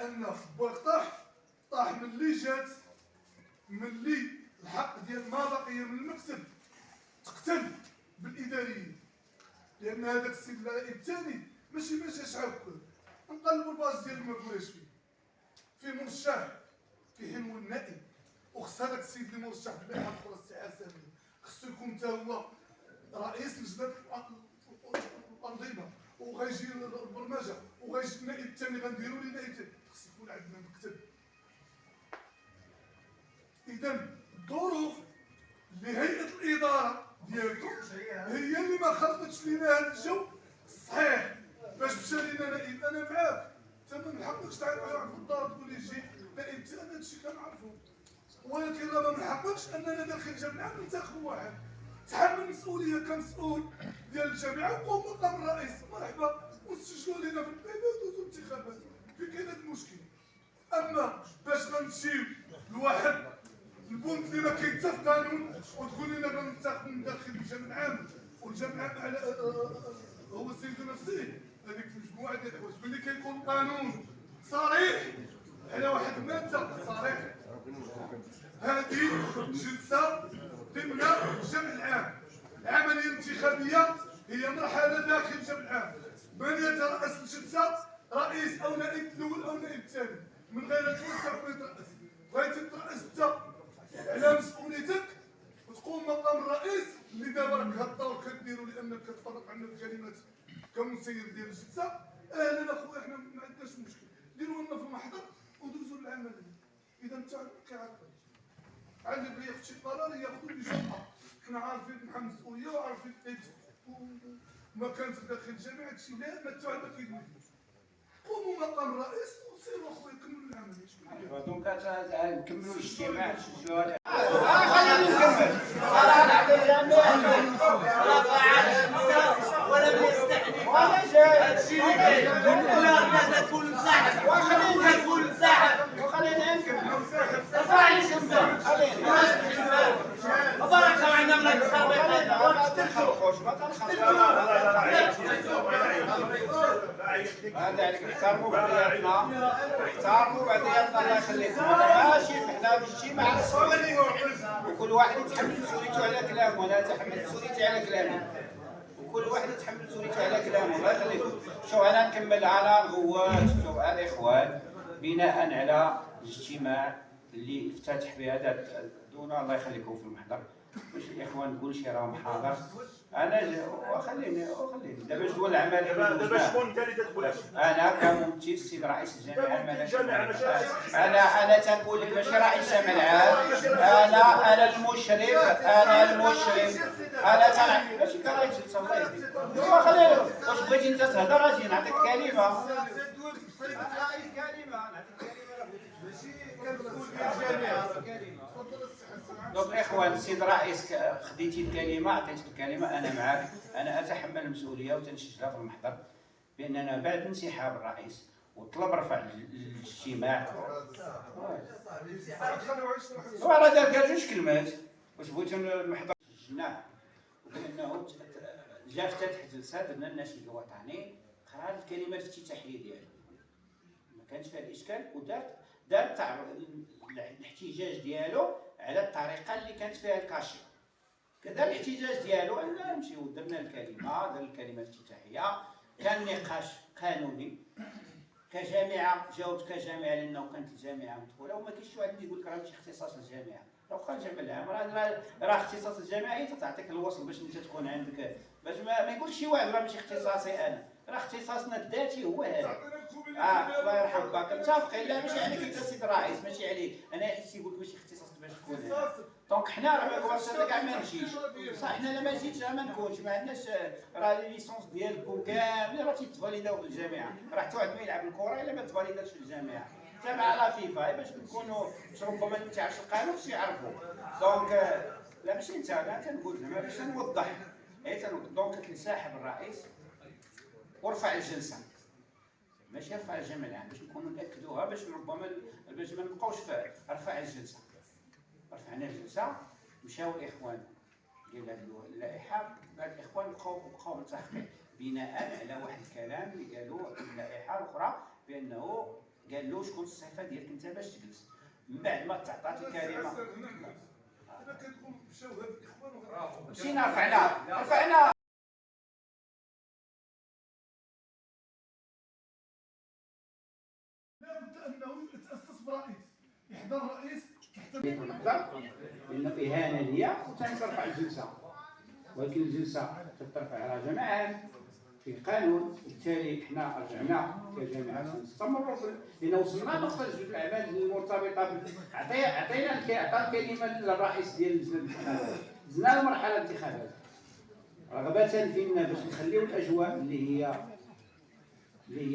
لان طاح ملي الحق ديال ما بقي من المكتب تقتل بالاداريين، لان هذاك السيد النائب الثاني ما جاش عاود نقلبوا الباص ديال ما بغاش فيه مرشح في حلو النائب، وخص هذاك السيد اللي مرشح في اللائحه الاخرى السياسيه خصو يكون حتى هو رئيس لجنه الانظمه، وغيجي البرمجه وغيجي النائب الثاني غنديروا ليه نائب ثاني، خص يكون عندنا مكتب. اذا الظروف لهيئه الاداره ديالكم هي اللي ما خلقتش لينا هذا الجو صحيح باش مشى لينا نائب. انا معاك انت ما نحققش تعيط على في الدار تقول لي جي نائب ثاني، هذا الشيء كنعرفو، ولكن راه ما نحققش اننا داخل جامعه ننتخبوا واحد تحمل المسؤوليه كمسؤول ديال الجامعه وقوم مقام الرئيس مرحبا وسجلوا لنا في البيبي ودوزوا انتخابات. في كاين هذا المشكل. اما باش غنمشيو لواحد البنت اللي ما كاين حتى في قانون وتقول لنا غننتخبوا من داخل الجامعه العام والجامعه على هو السيد نفسه، هذيك مجموعه ديال الحوايج ملي كيكون قانون صريح على واحد الماده صريح. هذه جلسه ضمن الجمع العام، العمليه الانتخابيه هي مرحله داخل الجمع العام، من يترأس الجلسه رئيس او نائب الاول او نائب الثاني، من غير الجلسه كون يترأس. بغيتي ترأس انت على مسؤوليتك وتقوم مقام الرئيس اللي دابا راك هاد الدور كديروا لانك كتفرق عنا الكلمات كمسير ديال الجلسه. اهلا اخويا حنا ما عندناش مشكل، ديروا لنا في المحضر ودوزوا للعمليه. اذا انت كيعرف عندك اللي ياخذ شي قرار ياخذوا بجرأه، حنا عارفين بحال المسؤوليه وعارفين وما كانت داخل الجامعه هادشي لا ما حتى واحد ما كيدوز. قوموا مقام الرئيس وسيروا اخويا كملوا العمليه. دونك نكملوا الاجتماع نشجعوا خليني نكمل. ولم يستحدث هادشي اللي كاين ولا الناس تكون مساحه وخلينا نكون مساحه وخلينا نكمل رفع الجمال بارك الله عندنا من هذا عليك احترموا بعضياتنا، احترموا بعضياتنا الله يخليكم. ماشي حنا في اجتماع وكل واحد يتحمل مسؤوليته على كلامه، وانا اتحمل مسؤوليتي على كلامي، وكل واحد يتحمل مسؤوليته على كلامه. الله يخليكم. شوف انا نكمل على الغوات. شوف الاخوان بناء على الاجتماع اللي افتتح بهذا دون الله يخليكم في المحضر باش الاخوان نقول شي راهم حاضر. انا وخليني دابا جدول العمل دابا شكون انت اللي تقول؟ انا كممثل السيد رئيس الجامعه انا تنقول لك ماشي رئيس الجامعه العام، انا المشرف انا تنعرف ماشي كرئيس الله يهديك. خلينا واش بغيتي انت تهضر اجي نعطيك كلمه دونك الاخوان السيد الرئيس خديتي الكلمه عطيتك الكلمه، انا معك، انا اتحمل المسؤوليه وتنشجها في المحضر باننا بعد انسحاب الرئيس وطلب رفع الاجتماع وراه دار جوج كلمات واش بغيتو المحضر سجلناه وبانه جا افتتح جلسه درنا النشيد الوطني قرا الكلمات الافتتاحيه ديالو ما كانش فيها الاشكال دار الاحتجاج ديالو على الطريقه اللي كانت فيها الكاشي. كذا الاحتجاج ديالو اننا نمشيو درنا الكلمه دار الكلمه الافتتاحيه، كان نقاش قانوني كجامعه، جاوبت كجامعه لانه كانت الجامعه مدخوله وما كاينش شي واحد اللي يقول لك راه ماشي اختصاص الجامعه. لو بقى الجامعه العام راه اختصاص الجامعه هي تعطيك الوصل باش انت تكون عندك باش ما يقولش شي واحد راه ماشي اختصاصي انا، راه اختصاصنا الذاتي هو هذا. الله يرحم باك متفقين. لا ماشي عليك انت السيد الرئيس، ماشي عليك انا حيت يقول لك ماشي اختصاص باش تكون هنا. دونك حنا راه ما كاع ما نمشيش صح، حنا لا ما جيتش ما نكونش ما عندناش راه لي ليسونس ديالكم كاملين راه تيتفاليداو في الجامعه، راه حتى واحد ما يلعب الكره الا ما تفاليداتش في الجامعه حتى مع لا فيفا باش نكونوا ربما ما تعرفش القانون باش يعرفوا. دونك لا ماشي انت انا تنقول زعما باش نوضح دونك انسحب الرئيس ورفع الجلسه، ماشي رفع الجامعه العام باش نكونوا ناكدوها باش ربما باش ما نبقاوش في رفع الجلسه. رفعنا الجلسه مشاو الاخوان ديال هذه اللائحه، هاد الاخوان بقاو بالتحقيق بناء على واحد الكلام اللي قالوا اللائحه الاخرى بانه قال له شكون الصفه ديالك انت باش تجلس. من بعد ما تعطات الكلمه انا كتقول مشاو هاد الاخوان مشينا رفعنا لابد انه يتاسس برئيس، يحضر رئيس تحت نحضر لأن إهانة ليا وتنرفع الجلسة، ولكن الجلسة تترفع على جماعات في قانون، وبالتالي حنا رجعنا كجامعة نستمروا لأن وصلنا لنقطة جوج الأعمال المرتبطة عطينا الكلمة للرئيس ديال اللجنة الانتخابات، دزنا لمرحلة الانتخابات رغبة فينا باش نخليو الأجواء اللي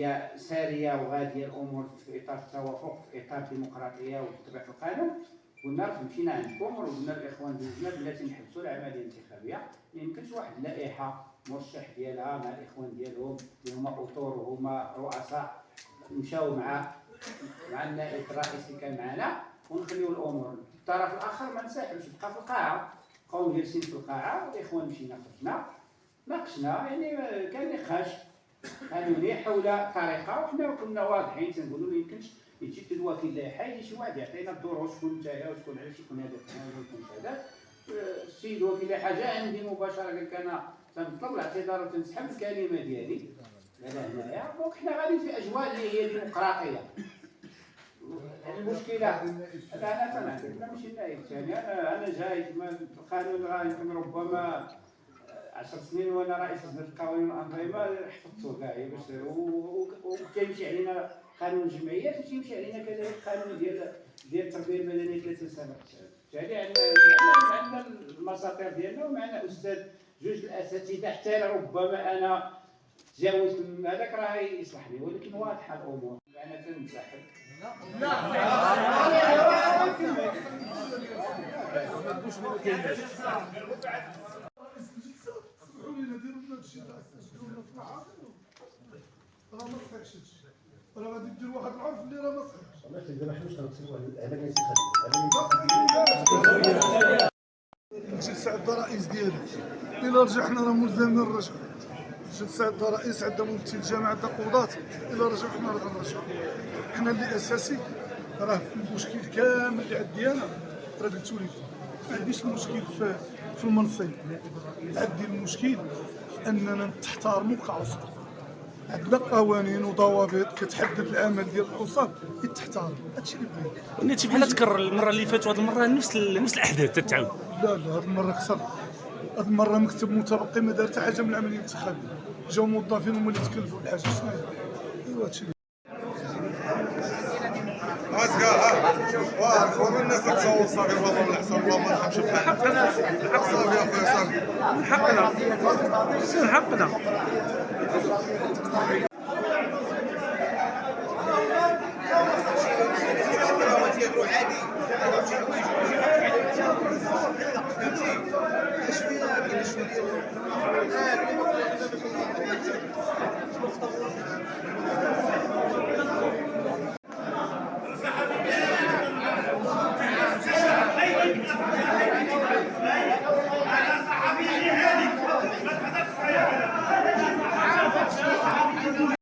هي ساريه وغاديه الامور في اطار التوافق في اطار الديمقراطيه واتباع القانون. قلنا مشينا عندكم وقلنا للاخوان ديالنا بلاتي نحبسوا العمليه الانتخابيه، ما يمكنش واحد اللائحه مرشح ديالها مع الاخوان ديالهم اللي هما اطور وهما رؤساء مشاو مع النائب الرئيسي اللي كان معنا ونخليو الامور. الطرف الاخر ما نساحبش، بقى في القاعه، بقاو جالسين في القاعه والاخوان مشينا خرجنا ناقشنا، يعني كان نقاش قانوني حول طريقه، وحنا كنا واضحين تنقولوا ما يمكنش يجي الوكيل اللائحه يجي شي واحد يعطينا الدور شكون نتايا وشكون علاش يكون هذا وشكون هذا. السيد وكيل اللائحه جاء عندي مباشره قال لك انا تنطلب الاعتذار وتنسحب الكلمه ديالي على هنايا. دونك حنا غاديين في اجواء اللي هي ديمقراطيه. المشكله انا تنعرف ماشي النائب الثاني، انا جاي القانون راه يمكن ربما 10 سنين وانا رئيس لجنه القوانين والانظمه حفظته كاع باش وكيمشي علينا قانون الجمعيات وتيمشي علينا كذلك قانون ديال التربيه المدنيه 3 سنوات. بالتالي عندنا المساطير ديالنا ومعنا استاذ جوج الاساتذه حتى ربما انا تجاوزت من هذاك راه يصلحني، ولكن واضحه الامور. انا تنسحب راه ما صحيحش هادشي، راه غادي دير واحد العرف اللي راه ما صحيحش. والله دابا حنا واش غنسولوا على العمليه الجلسة عندها رئيس ديالها، إلا رجعنا راه ملزمين نرجعو. الجلسة عندها رئيس، عندها ممثل الجامعة، عندها قضاة، إلا رجعنا راه غنرجعو. حنا اللي أساسي راه المشكل كامل اللي عندي أنا راه قلتو لكم، ما عنديش المشكل في المنصب، عندي المشكل في أننا نحترمو كعصبة. عندنا قوانين وضوابط كتحدد العمل ديال العصاب يتحترم، هادشي اللي بغيت. نيتي بحال تكرر المره اللي فاتت وهاد المره نفس الاحداث تتعاود. لا هاد المره كثر، هاد المره مكتب متبقي ما دار حتى حاجه من العمليه الانتخابيه، جاو موظفين هما اللي تكلفوا بالحاجه. شنو هي؟ ايوا هادشي ومن الناس تصور صافي والله من احسن الله ما نرحمش بحال صافي يا خويا صافي حقنا حقنا